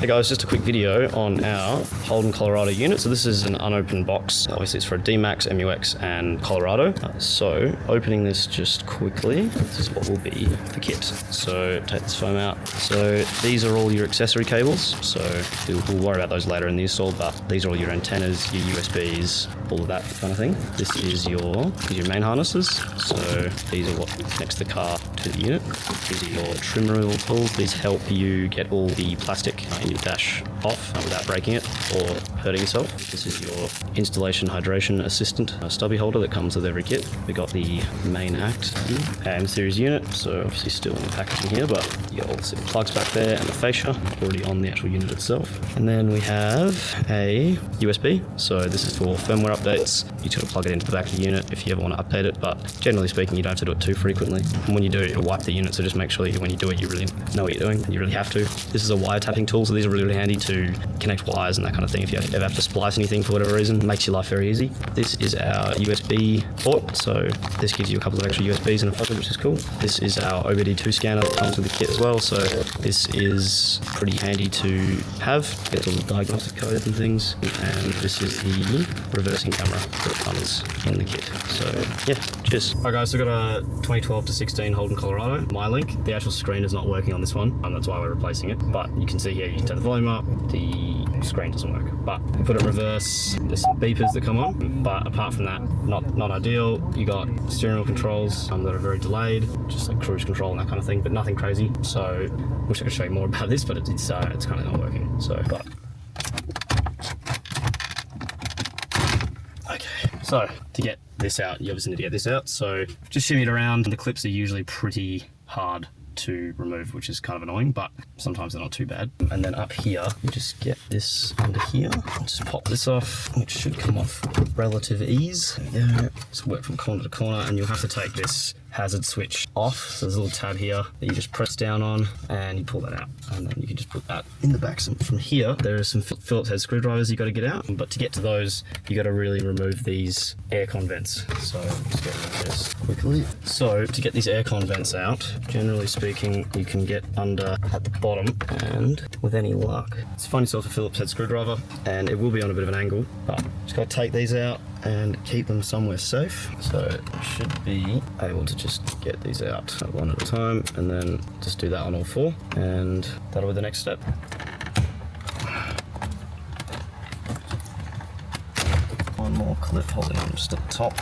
Hey guys, just a quick video on our Holden Colorado unit. So this is an unopened box. Obviously it's for a D-Max, MUX and Colorado. So opening this just quickly, this is what will be the kit. So take this foam out. So these are all your accessory cables. So we'll worry about those later in the install, but these are all your antennas, your USBs, all of that kind of thing. This is your main harnesses. So these are what connects the car to the unit. These are your trim removal tools. These help you get all the plastic in your dash off without breaking it or hurting yourself. This is your installation hydration assistant stubby holder that comes with every kit. We got the main act AM series unit, so obviously still in the packaging here, but you got all the plugs back there and the fascia already on the actual unit itself. And then we have a USB. So this is for firmware updates. You just got to plug it into the back of the unit if you ever want to update it, but generally speaking, you don't have to do it too frequently. And when you do, it'll wipe the unit, so just make sure that when you do it, you really know what you're doing. You really have to. This is a wire tapping tool, so these are really handy to connect wires and that kind of thing. If you ever have to splice anything for whatever reason, it makes your life very easy. This is our USB port, so this gives you a couple of extra USBs in a pocket, which is cool. This is our OBD2 scanner that comes with the kit as well, so this is pretty handy to have. Get all the diagnostic codes and things, and this is the reversing camera that comes in the kit. So yeah, cheers. Alright guys, so we've got a 2012 to 16 Holden Colorado. My link. The actual screen is not working on this one, and that's why we're replacing it. But you can see here, you can turn the volume up, the screen doesn't work. But we put it in reverse, there's some beepers that come on, but apart from that, not ideal. You got steering wheel controls that are very delayed, just like cruise control and that kind of thing, but nothing crazy. So, wish I could show you more about this, but it's kind of not working. So, but okay, so to get this out, you obviously need to get this out. So just shimmy it around. The clips are usually pretty hard to remove, which is kind of annoying, but sometimes they're not too bad. And then up here, you just get this under here, just pop this off, which should come off with relative ease. There you go. Just work from corner to corner, and you'll have to take this hazard switch off. So there's a little tab here that you just press down on and you pull that out, and then you can just put that in the back. So from here there are some Phillips head screwdrivers you got to get out, but to get to those you got to really remove these aircon vents. So let's get rid of this quickly. So to get these aircon vents out, generally speaking, you can get under at the bottom, and with any luck, just find yourself a Phillips head screwdriver, and it will be on a bit of an angle, but just got to take these out and keep them somewhere safe. So you should be able to just get these out one at a time, and then just do that on all four, and that'll be the next step. One more clip holding on just at the top.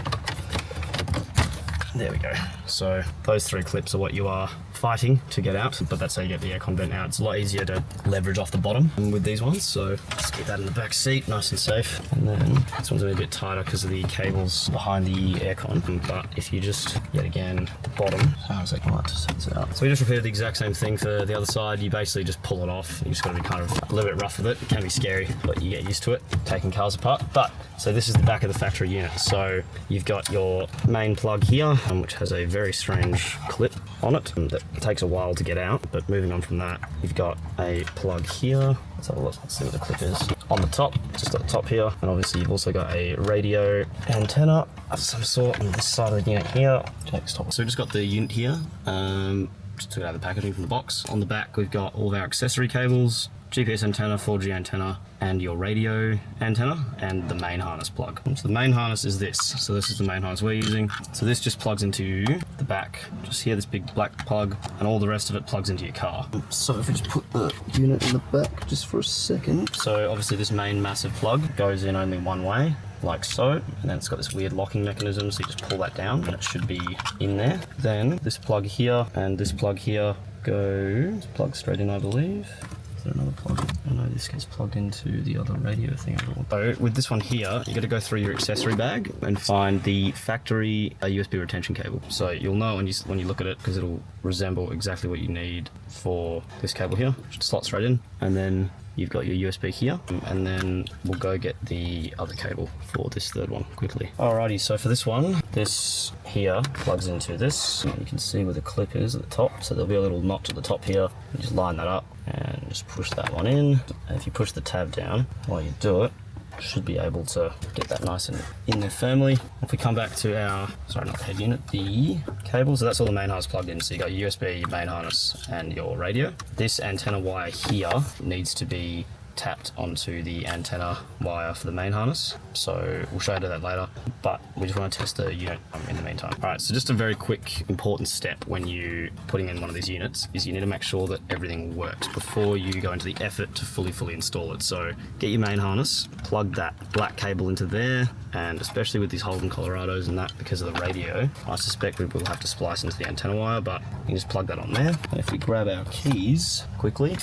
There we go. So those three clips are what you are fighting to get out, but that's how you get the aircon vent out. It's a lot easier to leverage off the bottom with these ones, so just get that in the back seat, nice and safe. And then this one's a bit tighter because of the cables behind the aircon, but if you just, yet again, the bottom, how is it? Oh, it just sets it out. So we just repeated the exact same thing for the other side. You basically just pull it off. You just got to be kind of a little bit rough with it. It can be scary, but you get used to it, taking cars apart. But, so this is the back of the factory unit. So you've got your main plug here, which has a very strange clip on it that takes a while to get out, but moving on from that, you've got a plug here. Let's have a look, let's see what the clip is. On the top, just at the top here, and obviously you've also got a radio antenna of some sort on this side of the unit here. So we just got the unit here, just took it out of the packaging from the box. On the back, we've got all of our accessory cables, GPS antenna, 4G antenna, and your radio antenna, and the main harness plug. So the main harness is this. So this is the main harness we're using. So this just plugs into the back, just here, this big black plug, and all the rest of it plugs into your car. So if we just put the unit in the back just for a second. So obviously this main massive plug goes in only one way, like so, and then it's got this weird locking mechanism, so you just pull that down and it should be in there. Then this plug here and this plug here goes plug straight in, I believe. Another plug. I know this gets plugged into the other radio thing. So with this one here, you got to go through your accessory bag and find the factory USB retention cable. So you'll know when you look at it, because it'll resemble exactly what you need for this cable here. Just slots right in, and then you've got your USB here, and then we'll go get the other cable for this third one quickly. Alrighty, so for this one, this here plugs into this. You can see where the clip is at the top, so there'll be a little notch at the top here. You just line that up and just push that one in. And if you push the tab down while you do it, should be able to get that nice and in there firmly. If we come back to our, sorry, not the head unit, the cable, so that's all the main harness plugged in. So you got your USB, main harness, and your radio. This antenna wire here needs to be tapped onto the antenna wire for the main harness. So we'll show you that later, but we just want to test the unit in the meantime. All right, so just a very quick important step when you putting in one of these units is you need to make sure that everything works before you go into the effort to fully install it. So get your main harness, plug that black cable into there, and especially with these Holden Colorados and that, because of the radio, I suspect we will have to splice into the antenna wire, but you can just plug that on there. And if we grab our keys quickly,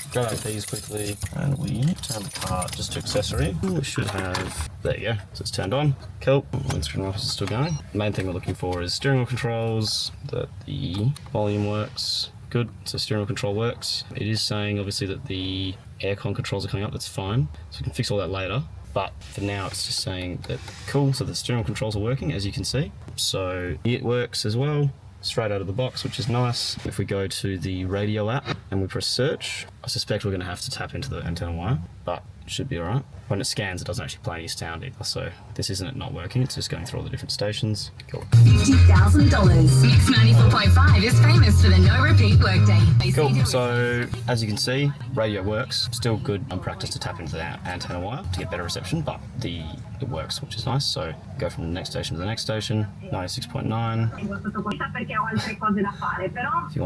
and we turn the car just to accessory, we should have, there you go, so it's turned on. Cool, windscreen wipers are still going. The main thing we're looking for is steering wheel controls, that the volume works. Good, so steering wheel control works. It is saying obviously that the aircon controls are coming up, that's fine. So we can fix all that later. But for now it's just saying that cool, so the steering wheel controls are working, as you can see. So it works as well, straight out of the box, which is nice. If we go to the radio app and we press search, I suspect we're going to have to tap into the antenna wire, but it should be alright. When it scans, it doesn't actually play any sound either, so this isn't it not working, it's just going through all the different stations. Cool. $50,000. Mix 94.5 is famous for the no repeat workday. Cool, so as you can see, radio works. Still good on practice to tap into the antenna wire to get better reception, but it works, which is nice. So go from the next station to the next station, 96.9. If you want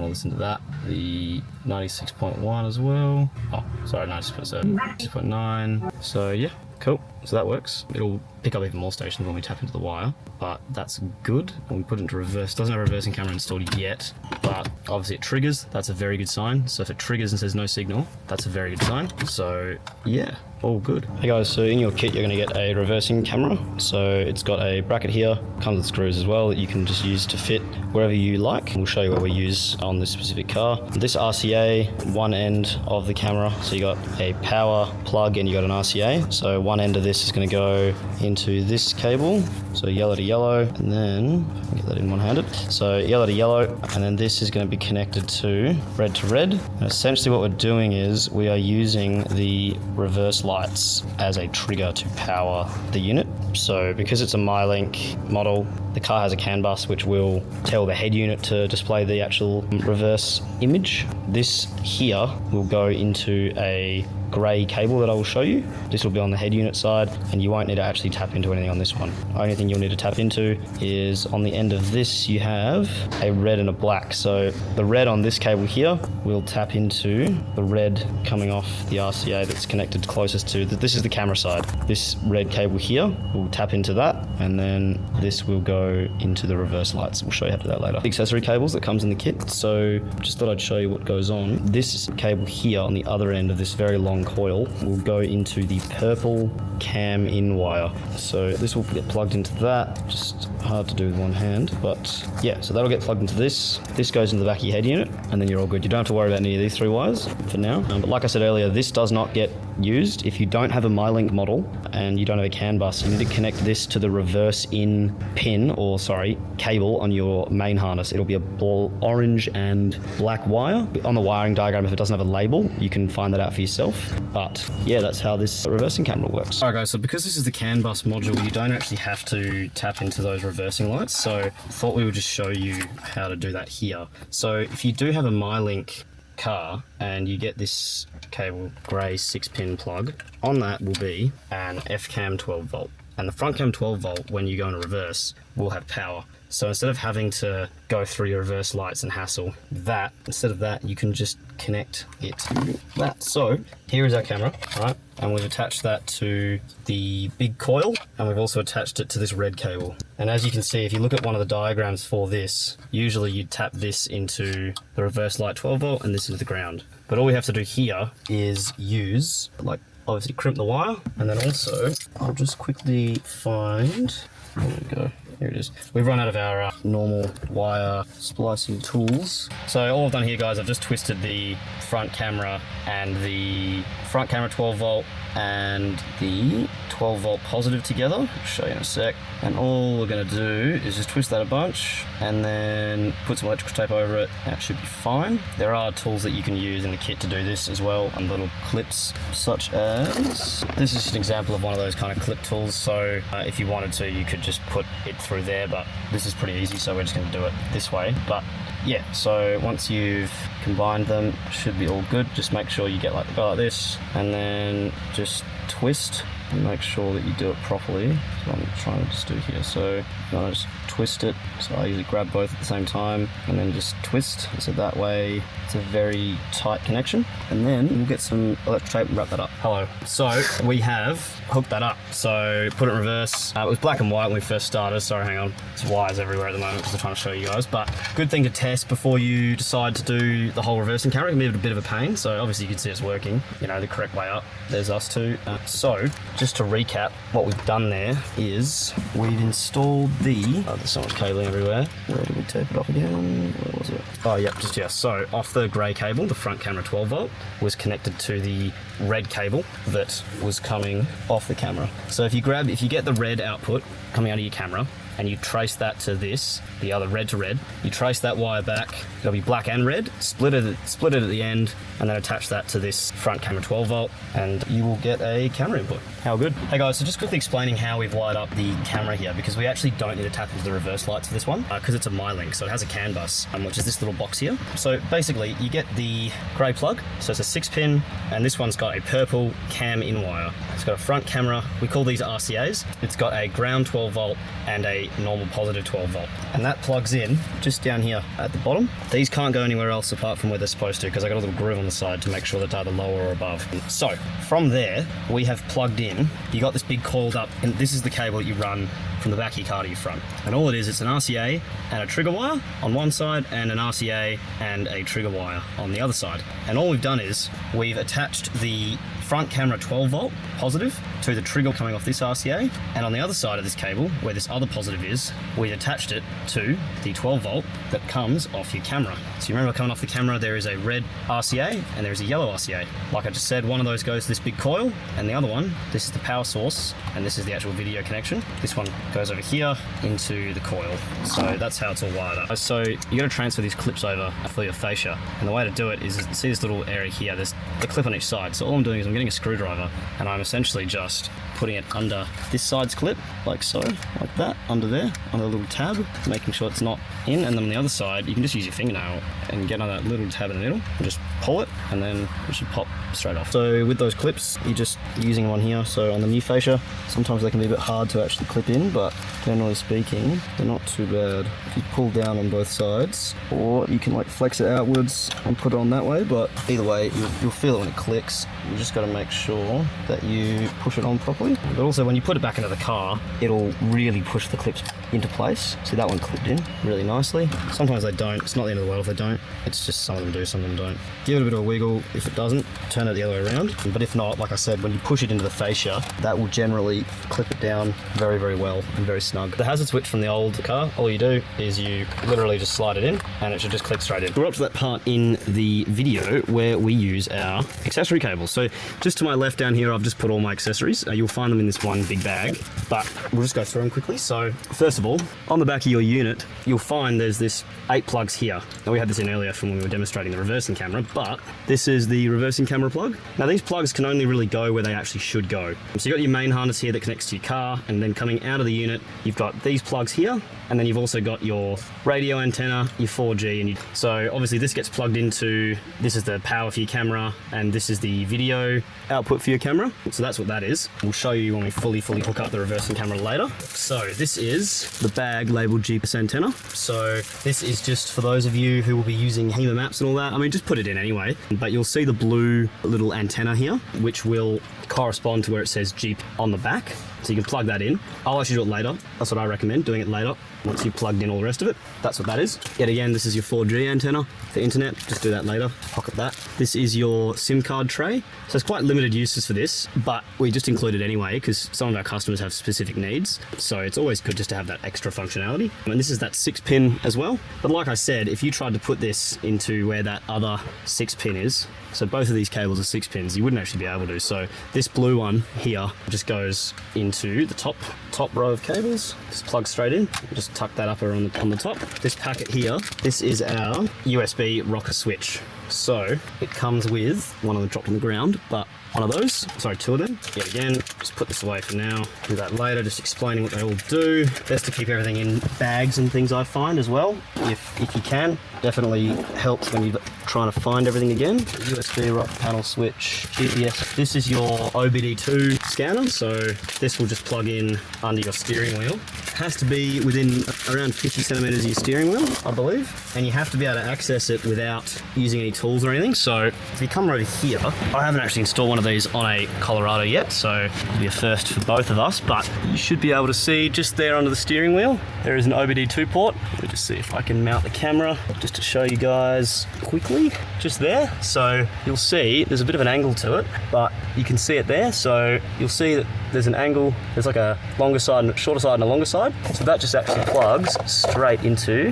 to listen to that, the 96.1 as well. Oh, sorry, 96.7, 96.9. So yeah, cool. So that works. It'll pick up even more stations when we tap into the wire, but that's good. When we put it into reverse, doesn't have a reversing camera installed yet, but obviously it triggers. That's a very good sign. So if it triggers and says no signal, that's a very good sign. So yeah, all good. Hey guys, so in your kit you're going to get a reversing camera. So it's got a bracket here, comes with screws as well that you can just use to fit wherever you like. We'll show you what we use on this specific car. This RCA, one end of the camera, so you got a power plug and you got an RCA. So one end of this is going to go into this cable, so yellow to yellow, and then if I can get that in one-handed, so yellow to yellow, and then this is going to be connected to red, and essentially what we're doing is we are using the reverse lights as a trigger to power the unit. So because it's a MyLink model, the car has a CAN bus which will tell the head unit to display the actual reverse image. This here will go into a grey cable that I will show you. This will be on the head unit side, and you won't need to actually tap into anything on this one. The only thing you'll need to tap into is on the end of this you have a red and a black. So the red on this cable here will tap into the red coming off the RCA that's connected closest to this is the camera side. This red cable here will tap into that, and then this will go into the reverse lights. We'll show you how to do that later. The accessory cables that comes in the kit. So just thought I'd show you what goes on. This cable here on the other end of this very long coil will go into the purple cam in wire. So this will get plugged into that. Just hard to do with one hand, but yeah, so that'll get plugged into this. This goes into the back of your head unit, and then you're all good. You don't have to worry about any of these three wires for now. But like I said earlier, this does not get used. If you don't have a MyLink model and you don't have a CAN bus, you need to connect this to the reverse in pin, or sorry, cable on your main harness. It'll be a orange and black wire. On the wiring diagram, if it doesn't have a label, you can find that out for yourself. But yeah, that's how this reversing camera works. Alright guys, so because this is the CAN bus module, you don't actually have to tap into those reversing lights. So I thought we would just show you how to do that here. So if you do have a MyLink car and you get this cable grey 6-pin plug, on that will be an F-cam 12 volt. And the front cam 12 volt, when you go in reverse, will have power. So instead of having to go through your reverse lights and hassle that, instead of that, you can just connect it to that. So here is our camera, right? And we've attached that to the big coil, and we've also attached it to this red cable. And as you can see, if you look at one of the diagrams for this, usually you tap this into the reverse light 12 volt and this into the ground. But all we have to do here is use, like, obviously crimp the wire, and then also I'll just quickly find, there we go, Here it is. We've run out of our normal wire splicing tools. So all I've done here, guys, I've just twisted the front camera and the front camera 12 volt and the 12 volt positive together. I'll show you in a sec. And all we're going to do is just twist that a bunch and then put some electrical tape over it. That should be fine. There are tools that you can use in the kit to do this as well, and little clips such as this is just an example of one of those kind of clip tools. So if you wanted to, you could just put it through there, but this is pretty easy, so we're just going to do it this way. But yeah, so once you've combined them, should be all good. Just make sure you go like this, and then just twist and make sure that you do it properly. So I'm trying to just do here. So you want to just twist it. So I usually grab both at the same time and then just twist. So that way it's a very tight connection. And then we'll get some electric tape and wrap that up. Hello. So we have hooked that up. So put it in reverse. It was black and white when we first started. Sorry, hang on. There's wires everywhere at the moment because I'm trying to show you guys. But good thing to test before you decide to do the whole reversing camera. It can be a bit of a pain. So obviously you can see it's working, you know, the correct way up. There's us two. So just to recap, what we've done there is we've installed the, there's so much cabling everywhere. Where did we tape it off again? Where was it? Oh yeah, just here. So off the grey cable, the front camera 12 volt was connected to the red cable that was coming off the camera. So if you get the red output coming out of your camera, and you trace that to this, the other red to red, you trace that wire back, it'll be black and red, split it at the end, and then attach that to this front camera 12 volt, and you will get a camera input. How good? Hey guys, so just quickly explaining how we've wired up the camera here, because we actually don't need to tap into the reverse lights for this one, because it's a MyLink, so it has a CAN bus, which is this little box here. So basically, you get the grey plug, so it's a 6-pin, and this one's got a purple cam in wire. It's got a front camera, we call these RCAs. It's got a ground 12 volt and a normal positive 12 volt, and that plugs in just down here at the bottom. These can't go anywhere else apart from where they're supposed to, because I got a little groove on the side to make sure that they're either lower or above. So from there we have plugged in, you got this big coiled up, and this is the cable that you run from the back of your car to your front, and all it is, it's an RCA and a trigger wire on one side and an RCA and a trigger wire on the other side. And all we've done is we've attached the front camera 12 volt positive to the trigger coming off this RCA, and on the other side of this cable where this other positive is, we attached it to the 12 volt that comes off your camera. So you remember coming off the camera there is a red RCA and there is a yellow RCA. Like I just said, one of those goes to this big coil, and the other one, this is the power source, and this is the actual video connection. This one goes over here into the coil. So that's how it's all wired up. So you got to transfer these clips over for your fascia, and the way to do it is, see this little area here, there's a clip on each side. So all I'm doing is I'm getting a screwdriver and I'm essentially just putting it under this side's clip, like so, like that, under there, on a little tab, making sure it's not in, and then on the other side, you can just use your fingernail and get on that little tab in the middle, and just pull it, and then it should pop straight off. So with those clips, you're just using one here, so on the new fascia, sometimes they can be a bit hard to actually clip in, but generally speaking, they're not too bad. If you pull down on both sides, or you can like flex it outwards and put it on that way, but either way, you'll feel it when it clicks. You just got to make sure that you push it on properly. But also when you put it back into the car, it'll really push the clips into place. See, that one clipped in really nicely. Sometimes they don't. It's not the end of the world if they don't. It's just some of them do, some of them don't. Give it a bit of a wiggle. If it doesn't, turn it the other way around. But if not, like I said, when you push it into the fascia, that will generally clip it down very, very well and very snug. The hazard switch from the old car, all you do is you literally just slide it in and it should just click straight in. We're up to that part in the video where we use our accessory cables. So just to my left down here, I've just put all my accessories. You'll find them in this one big bag, but we'll just go through them quickly. So first of all, on the back of your unit, you'll find there's this 8 plugs here. Now we had this in earlier from when we were demonstrating the reversing camera, but this is the reversing camera plug. Now these plugs can only really go where they actually should go. So you've got your main harness here that connects to your car, and then coming out of the unit, you've got these plugs here, and then you've also got your radio antenna, your 4G, and so obviously this gets plugged into, this is the power for your camera, and this is the video output for your camera. So that's what that is. We'll show you when we fully hook up the reversing camera later. So this is the bag labeled GPS antenna. So this is just for those of you who will be using HEMA maps and all that. I mean, just put it in anyway, but you'll see the blue little antenna here, which will correspond to where it says Jeep on the back. So you can plug that in. I'll actually do it later. That's what I recommend, doing it later. Once you've plugged in all the rest of it, that's what that is. Yet again, this is your 4G antenna for internet. Just do that later, pocket that. This is your SIM card tray. So it's quite limited uses for this, but we just include it anyway because some of our customers have specific needs. So it's always good just to have that extra functionality. And this is that 6-pin as well. But like I said, if you tried to put this into where that other 6-pin is, so both of these cables are 6 pins, you wouldn't actually be able to. So this blue one here just goes into the top row of cables. Just plug straight in. Just tuck that up on the top. This packet here, this is our USB rocker switch. So it comes with one of them dropped on the ground, but one of those, sorry, 2 of them. Yet again, just put this away for now. Do that later, just explaining what they all do. Best to keep everything in bags and things, I find, as well, if you can. Definitely helps when you're trying to find everything again. USB rocker panel switch, GPS. This is your OBD2 scanner, so this will just plug in under your steering wheel. It has to be within around 50 centimeters of your steering wheel, I believe, and you have to be able to access it without using any tools or anything. So if you come over here, I haven't actually installed one of these on a Colorado yet, so it'll be a first for both of us, but you should be able to see just there under the steering wheel, there is an OBD2 port. Let me just see if I can mount the camera just to show you guys quickly, just there. So you'll see there's a bit of an angle to it, but you can see it there. So you'll see that there's an angle, there's like a longer side and a shorter side and a longer side. So that just actually plugs straight into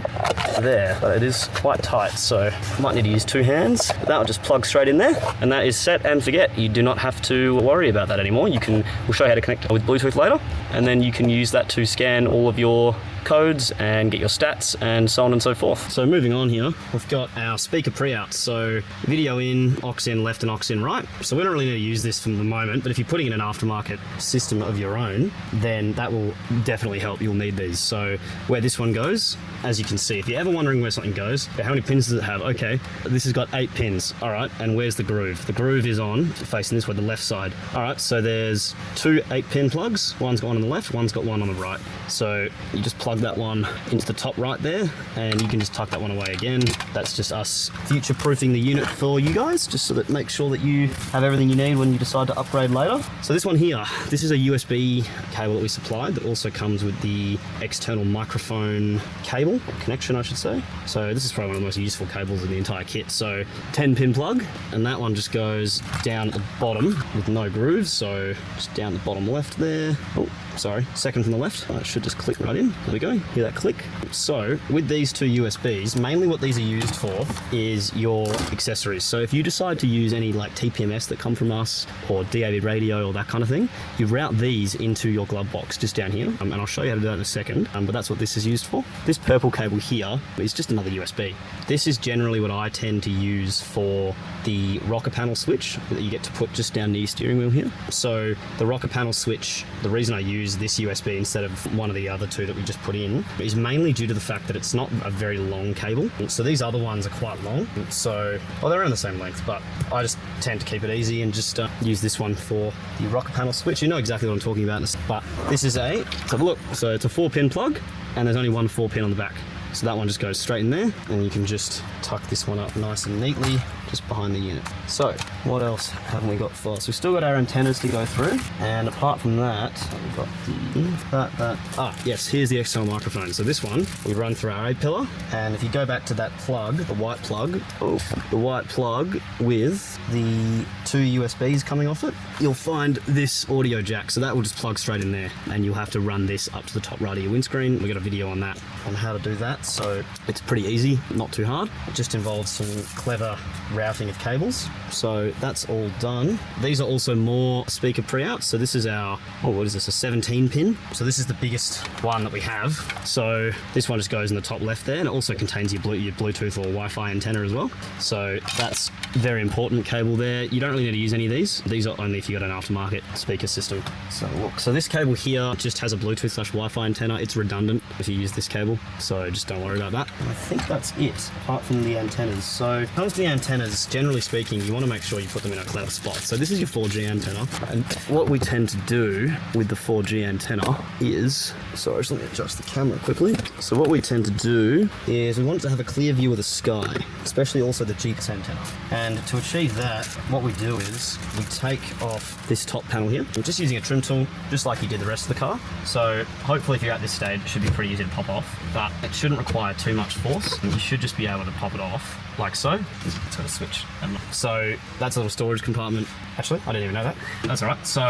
there, but it is quite tight, so I might need to use 2 hands. But that will just plug straight in there, and that is set and forget. You do not have to worry about that anymore. We'll show you how to connect with Bluetooth later, and then you can use that to scan all of your codes and get your stats and so on and so forth. So moving on here, we've got our speaker pre-outs. So video in, aux in left and aux in right. So we don't really need to use this for the moment, but if you're putting in an aftermarket system of your own, then that will definitely help. You'll need these. So where this one goes, as you can see, if you're ever wondering where something goes, how many pins does it have? Okay, this has got 8 pins. All right, and where's the groove? The groove is on, facing this way, the left side. All right, so there's 2 8-pin plugs. One's got one on the left, one's got one on the right. So you just plug that one into the top right there, and you can just tuck that one away again. That's just us future-proofing the unit for you guys, just so that make sure that you have everything you need when you decide to upgrade later. So this one here, this is a USB cable that we supplied that also comes with the external microphone cable, connection I should say. So this is probably one of the most useful cables in the entire kit. So 10-pin plug, and that one just goes down at the bottom with no grooves, so just down the bottom left there. Oh, sorry, second from the left. It should just click right in. There we go, hear that click. So with these 2 USBs, mainly what these are used for is your accessories. So if you decide to use any like TPMS that come from us or DAB radio or that kind of thing, you route these into your glove box just down here, and I'll show you how to do that in a second, but that's what this is used for. This purple cable here is just another USB. This is generally what I tend to use for the rocker panel switch that you get to put just down near your steering wheel here. So the rocker panel switch, the reason I use this USB instead of one of the other 2 that we just put in is mainly due to the fact that it's not a very long cable. So these other ones are quite long. So, well, they're around the same length, but I just tend to keep it easy and just use this one for the rocker panel switch. You know exactly what I'm talking about, but this is let's have a look. So it's a 4-pin plug, and there's only one 4-pin on the back. So that one just goes straight in there, and you can just tuck this one up nice and neatly just behind the unit. So what else haven't we got for us? We've still got our antennas to go through, and apart from that, we've got yes, here's the external microphone. So this one we run through our A-pillar, and if you go back to that plug, the white plug with the 2 USBs coming off it, you'll find this audio jack. So that will just plug straight in there, and you'll have to run this up to the top right of your windscreen. We got a video on that, on how to do that. So it's pretty easy, not too hard. It just involves some clever routing of cables. So that's all done. These are also more speaker pre-outs. So this is our, what is this, a 17-pin? So this is the biggest one that we have. So this one just goes in the top left there, and it also contains your Bluetooth or Wi-Fi antenna as well. So that's very important cable there. You don't really need to use any of these. These are only if you got an aftermarket speaker system. So look, so this cable here just has a Bluetooth/Wi-Fi antenna. It's redundant if you use this cable, so just don't worry about that. And I think that's it, apart from the antennas. So when it comes to the antennas, is, generally speaking, you want to make sure you put them in a clever spot. So this is your 4G antenna, and what we tend to do with the 4G antenna is, sorry, just let me adjust the camera quickly. So what we tend to do is we want to have a clear view of the sky, especially also the GPS antenna. And to achieve that, what we do is we take off this top panel here. We're just using a trim tool, just like you did the rest of the car. So hopefully if you're at this stage, it should be pretty easy to pop off, but it shouldn't require too much force. You should just be able to pop it off like so. It's got a switch. So that's a little storage compartment. Actually, I didn't even know that. That's all right. So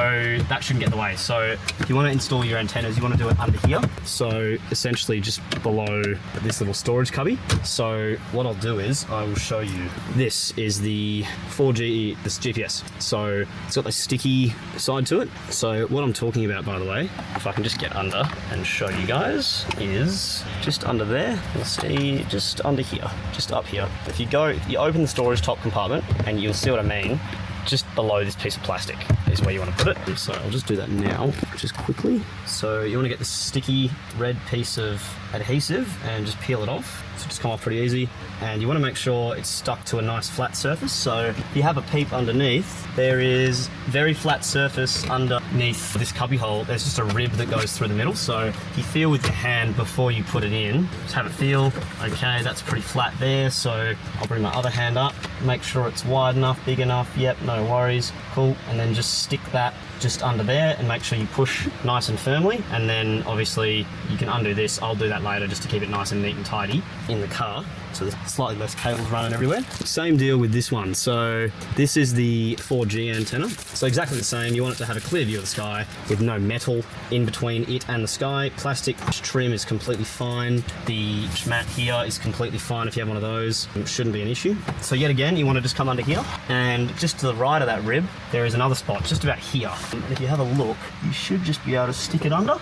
that shouldn't get in the way. So if you want to install your antennas, you want to do it under here. So essentially just below this little storage cubby. So what I'll do is I will show you. This is the 4G, this GPS. So it's got the sticky side to it. So what I'm talking about, by the way, if I can just get under and show you guys, is just under there. You'll see just under here, just up here. If you open the storage top compartment, and you'll see what I mean, just below this piece of plastic is where you want to put it. So I'll just do that now, just quickly. So you want to get this sticky red piece of adhesive and just peel it off. So just come off pretty easy. And you want to make sure it's stuck to a nice flat surface. So if you have a peep underneath, there is very flat surface underneath this cubby hole. There's just a rib that goes through the middle. So if you feel with your hand before you put it in, just have it feel. Okay, that's pretty flat there. So I'll bring my other hand up, make sure it's wide enough, big enough. Yep, no worries. Cool. And then just stick that just under there and make sure you push nice and firmly. And then obviously you can undo this. I'll do that later just to keep it nice and neat and tidy in the car. So there's slightly less cables running everywhere. Same deal with this one. So this is the 4G antenna. So exactly the same. You want it to have a clear view of the sky with no metal in between it and the sky. Plastic trim is completely fine. The mat here is completely fine if you have one of those. It shouldn't be an issue. So yet again, you want to just come under here, and just to the right of that rib, there is another spot just about here. And if you have a look, you should just be able to stick it under.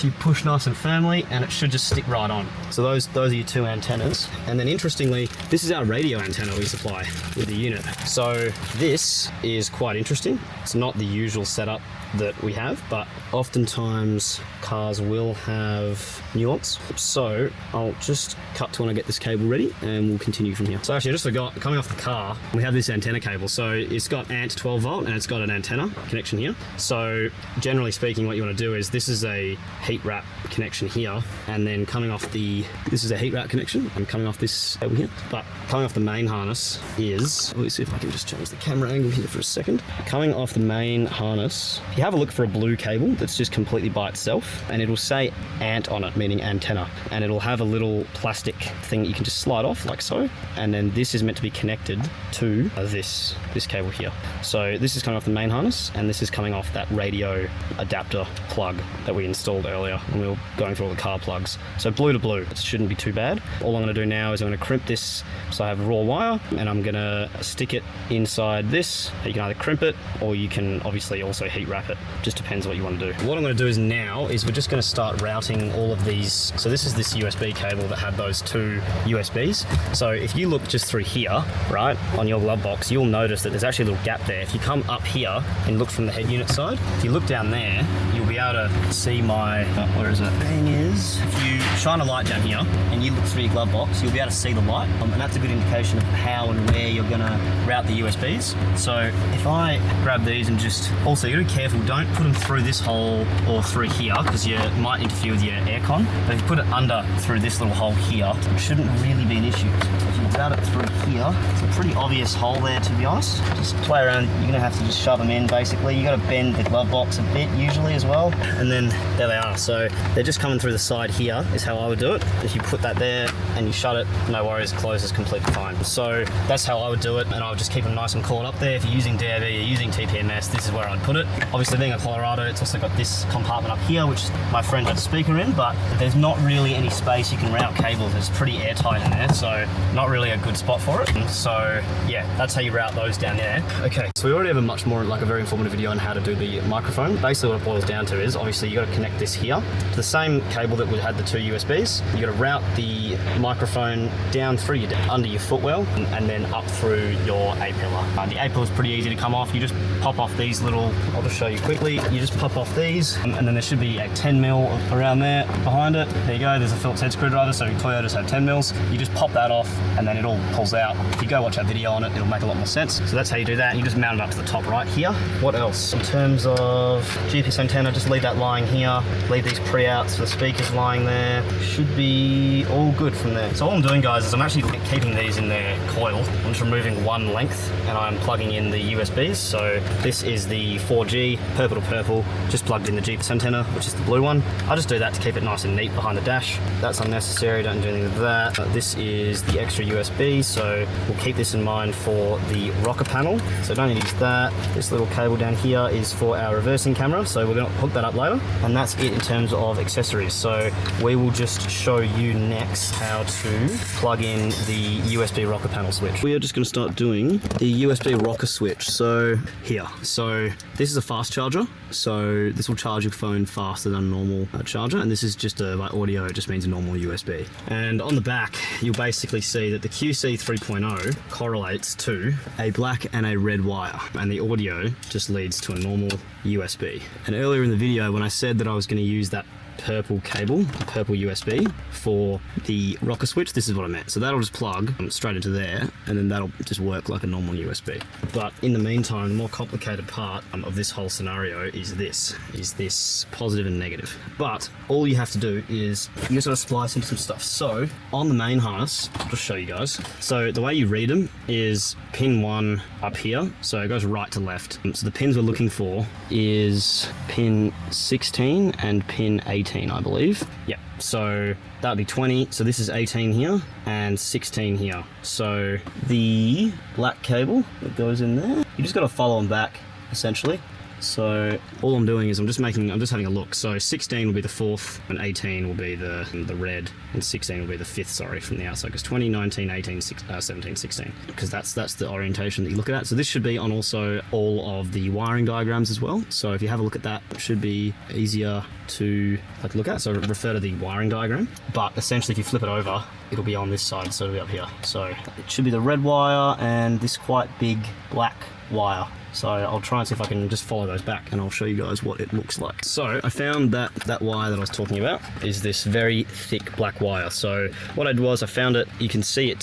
You push nice and firmly, and it should just stick right on. So those are your two antennas. And then interestingly, this is our radio antenna we supply with the unit. So this is quite interesting. It's not the usual setup that we have, but oftentimes cars will have nuance. So I'll just cut to when I get this cable ready, and we'll continue from here. So actually I just forgot, coming off the car, we have this antenna cable. So it's got ANT 12 volt and it's got an antenna connection here. So generally speaking, what you want to do is, this is a heat wrap connection here, and then coming off this is a heat wrap connection. I'm coming off this cable here, but coming off the main harness is, let me see if I can just change the camera angle here for a second. Coming off the main harness, you have a look for a blue cable that's just completely by itself, and it'll say ANT on it, meaning antenna, and it'll have a little plastic thing you can just slide off like so, and then this is meant to be connected to this cable here. So this is coming off the main harness, and this is coming off that radio adapter plug that we installed earlier when we were going through all the car plugs. So blue to blue, it shouldn't be too bad. All I'm going to do now is I'm going to crimp this so I have raw wire, and I'm going to stick it inside this. You can either crimp it, or you can obviously also heat wrap it. Just depends what you want to do. What I'm going to do is now is we're just going to start routing all of these. So this is this USB cable that had those two USBs. So if you look just through here, right, on your glove box, you'll notice that there's actually a little gap there. If you come up here and look from the head unit side, if you look down there, you'll be able to see my, where is it? Thing is, if you shine a light down here and you look through your glove box, you'll be able to see the light, and that's a good indication of how and where you're going to route the USBs. So if I grab these and just, also you gotta be careful, don't put them through this hole or through here, because you might interfere with your aircon. But if you put it under through this little hole here, it shouldn't really be an issue. If you route it through here, it's a pretty obvious hole there, to be honest. Just play around, you're gonna have to just shove them in basically. You gotta bend the glove box a bit usually as well, and then there they are. So they're just coming through the side here is how I would do it. If you put that there and you shut it, no worries, it closes completely fine. So that's how I would do it, and I would just keep them nice and coiled up there. If you're using DAB, you're using TPMS, this is where I'd put it. Obviously being a Colorado, it's also got this compartment up here, which my friend had a speaker in, but there's not really any space you can route cables. It's pretty airtight in there, so not really a good spot for it. So yeah, that's how you route those down there. Okay, so we already have a much more, like a very informative video on how to do the microphone. Basically what it boils down to do is, obviously you got to connect this here to the same cable that would had the 2 USBs. You got to route the microphone down through under your footwell and then up through your A-pillar. The A-pillar is pretty easy to come off. You just pop off these little, I'll just show you quickly. You just pop off these and then there should be a 10 mil around there behind it. There you go, there's a Phillips head screwdriver, so Toyotas have 10 mils. You just pop that off and then it all pulls out. If you go watch our video on it, it'll make a lot more sense. So that's how you do that. You just mount it up to the top right here. What else? In terms of GPS antenna, just leave that lying here. Leave these pre-outs for the speakers lying there. Should be all good from there. So all I'm doing, guys, is I'm actually keeping these in their coil. I'm just removing one length and I'm plugging in the USBs. So this is the 4G, purple to purple, just plugged in the GPS antenna, which is the blue one. I just do that to keep it nice and neat behind the dash. That's unnecessary, don't do anything with that. This is the extra USB, so we'll keep this in mind for the rocker panel. So don't need to use that. This little cable down here is for our reversing camera, so we're gonna hook that up later. And that's it in terms of accessories. So we will just show you next how to plug in the USB rocker panel switch. We are just gonna start doing the USB rocker switch. So here, so this is a fast charger. So this will charge your phone faster than a normal charger. And this is just like audio, it just means a normal USB. And on the back, you'll basically see that the QC 3.0 correlates to a black and a red wire. And the audio just leads to a normal USB. And earlier in the video, when I said that I was gonna use that purple cable, the purple USB for the rocker switch, this is what I meant. So that'll just plug straight into there and then that'll just work like a normal USB. But in the meantime, the more complicated part of this whole scenario is this positive and negative. But all you have to do is you just gotta splice into some stuff. So on the main harness, I'll just show you guys. So the way you read them is pin 1 up here. So it goes right to left. So the pins we're looking for is pin 16 and pin 18. I believe. Yeah, so that would be 20. So this is 18 here and 16 here. So the black cable that goes in there, you just got to follow them back essentially. So all I'm doing is I'm just having a look. So 16 will be the 4th and 18 will be the red and 16 will be the 5th, sorry, from the outside, because 20, 19, 18, 17, 16, because that's the orientation that you look at. So this should be on also all of the wiring diagrams as well. So if you have a look at that, it should be easier to look at. So refer to the wiring diagram. But essentially if you flip it over, it'll be on this side, so it'll be up here. So it should be the red wire and this quite big black wire. So I'll try and see if I can just follow those back and I'll show you guys what it looks like. So I found that wire that I was talking about is this very thick black wire. So what I did was I found it, you can see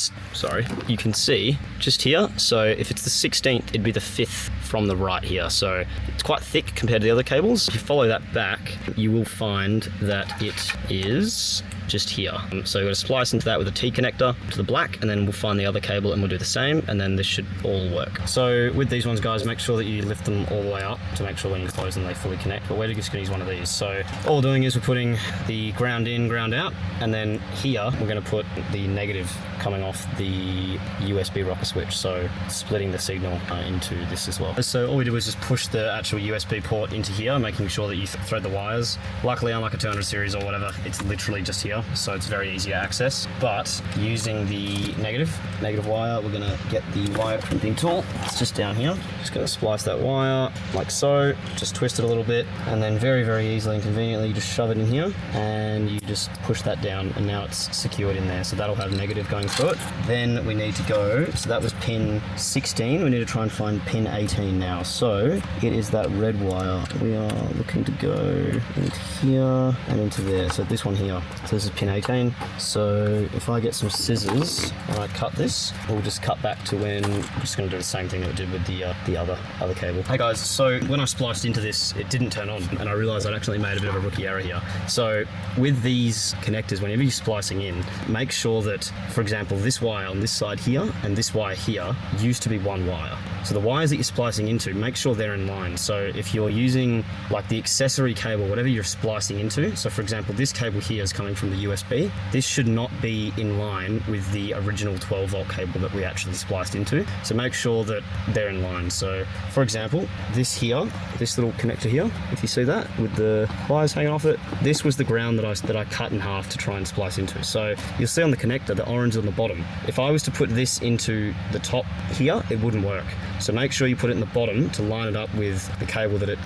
just here. So if it's the 16th, it'd be the 5th from the right here. So it's quite thick compared to the other cables. If you follow that back, you will find that it is just here. So we're going to splice into that with a T connector to the black, and then we'll find the other cable and we'll do the same, and then this should all work. So with these ones, guys, make sure that you lift them all the way up to make sure when you close them they fully connect, but we're just going to use one of these. So all we're doing is we're putting the ground in, ground out, and then here we're going to put the negative coming off the USB rocker switch, so splitting the signal into this as well. So all we do is just push the actual USB port into here, making sure that you thread the wires. Luckily, unlike a 200 series or whatever, it's literally just here, so it's very easy to access. But using the negative wire, we're gonna get the wire crimping tool. It's just down here. Just gonna splice that wire like so, just twist it a little bit, and then very, very easily and conveniently, you just shove it in here, and you just push that down, and now it's secured in there. So that'll have negative going through it. Then we need to go, so that was pin 16, we need to try and find pin 18 now. So it is that red wire. We are looking to go into here and into there. So this one here. So this is pin 18. So if I get some scissors and I cut this, we'll just cut back to when we're just going to do the same thing that we did with the other cable. Hey guys, so when I spliced into this, it didn't turn on, and I realized I'd actually made a bit of a rookie error here. So with these connectors, whenever you're splicing in, make sure that, for example, this wire on this side here and this wire here used to be one wire. So the wires that you're splicing into, make sure they're in line. So if you're using like the accessory cable, whatever you're splicing into, so for example, this cable here is coming from the USB. This should not be in line with the original 12 volt cable that we actually spliced into. So make sure that they're in line. So for example, this here, this little connector here, if you see that with the wires hanging off it, this was the ground that I cut in half to try and splice into. So you'll see on the connector, the orange on the bottom. If I was to put this into the top here, it wouldn't work. So make sure you put it in the bottom to line it up with the cable that it,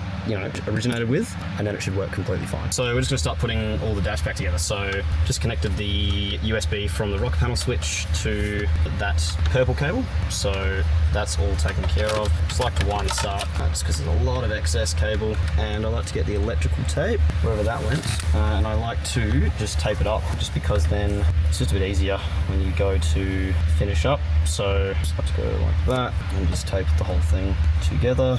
originated with, and then it should work completely fine. So we're just gonna start putting all the dash back together. So just connected the USB from the rocker panel switch to that purple cable. So that's all taken care of. Just like to wind this up, just because there's a lot of excess cable, and I like to get the electrical tape wherever that went, and I like to just tape it up, just because then it's just a bit easier when you go to finish up. So just like to go like that and just tape the whole thing together.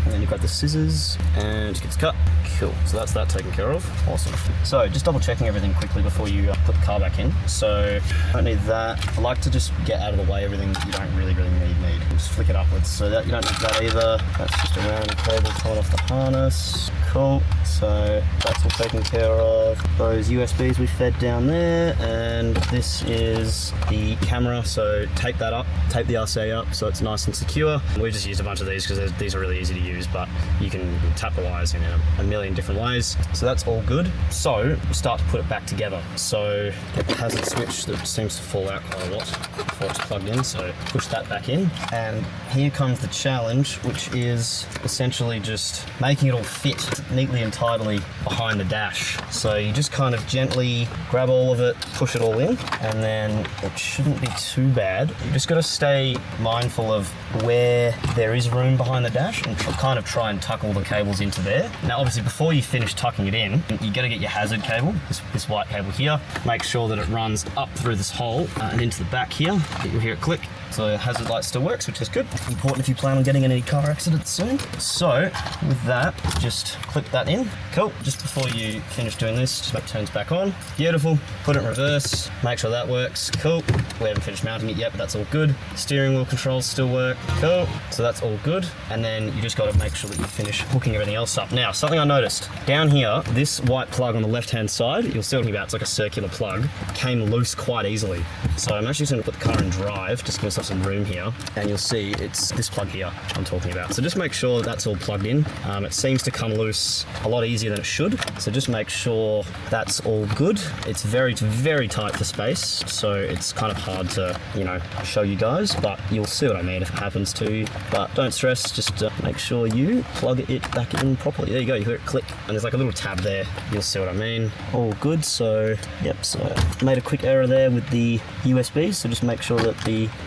And then you've got the scissors and just gets cut. Cool, so that's that taken care of. Awesome. So just double checking everything quickly before you put the car back in. So I don't need that. I like to just get out of the way everything that you don't really need. Just flick it upwards. So that you don't need that either. That's just a round cable coming off the harness. Cool. So that's all taken care of. Those USBs we fed down there, and this is the camera. So tape that up, tape the RCA up so it's nice and secure. We just used a bunch of these because these are really easy to use, but you can tap the wires in a million different ways. So that's all good. So start to put it back together. So get the hazard switch that seems to fall out quite a lot before it's plugged in. So push that back in, and here comes the challenge, which is essentially just making it all fit neatly and tidily behind the dash. So you just kind of gently grab all of it, push it all in, and then it shouldn't be too bad. You just got to stay mindful of where there is room behind the dash and kind of try and tuck all the cables into there. Now obviously before you finish tucking it in, you got to get your hazard cable, this white cable here. Make sure that it runs up through this hole and into the back here. You'll hear it click. So hazard light still works, which is good. Important if you plan on getting in any car accidents soon. So with that, just clip that in. Cool. Just before you finish doing this, just make it turns back on. Beautiful. Put it in reverse. Make sure that works. Cool. We haven't finished mounting it yet, but that's all good. Steering wheel controls still work. Cool. So that's all good. And then you just got to make sure that you finish hooking everything else up. Now, something I noticed down here, this white plug on the left-hand side, you'll see what I'm talking about. It's like a circular plug. Came loose quite easily. So I'm actually just going to put the car in drive, just give myself some room here, and you'll see it's this plug here I'm talking about. So just make sure that's all plugged in. It seems to come loose a lot easier than it should, so just make sure that's all good. It's very tight for space, so it's kind of hard to show you guys, but you'll see what I mean if it happens to you. But don't stress, just make sure you plug it back in properly. There you go, you hear it click, and there's like a little tab there. You'll see what I mean. All good. So yep, so made a quick error there with the USB, so just make sure that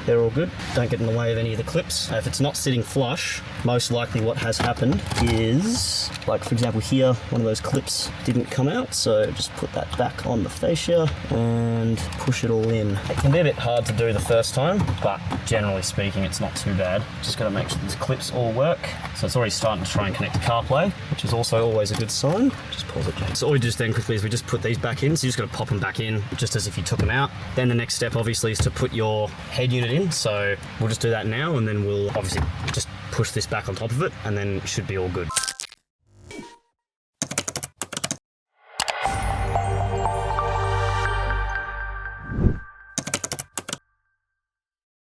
they're all good. Don't get in the way of any of the clips. If it's not sitting flush, most likely what has happened is, like for example here, one of those clips didn't come out, so just put that back on the fascia and push it all in. It can be a bit hard to do the first time, but generally speaking it's not too bad. Just got to make sure these clips all work. So it's already starting to try and connect to CarPlay, which is also always a good sign. Just pause it, Jake. So all we do then quickly is we just put these back in, so you just got to pop them back in just as if you took them out. Then the next step obviously is to put your head unit in, so we'll just do that now, and then we'll obviously just push this back on top of it, and then it should be all good.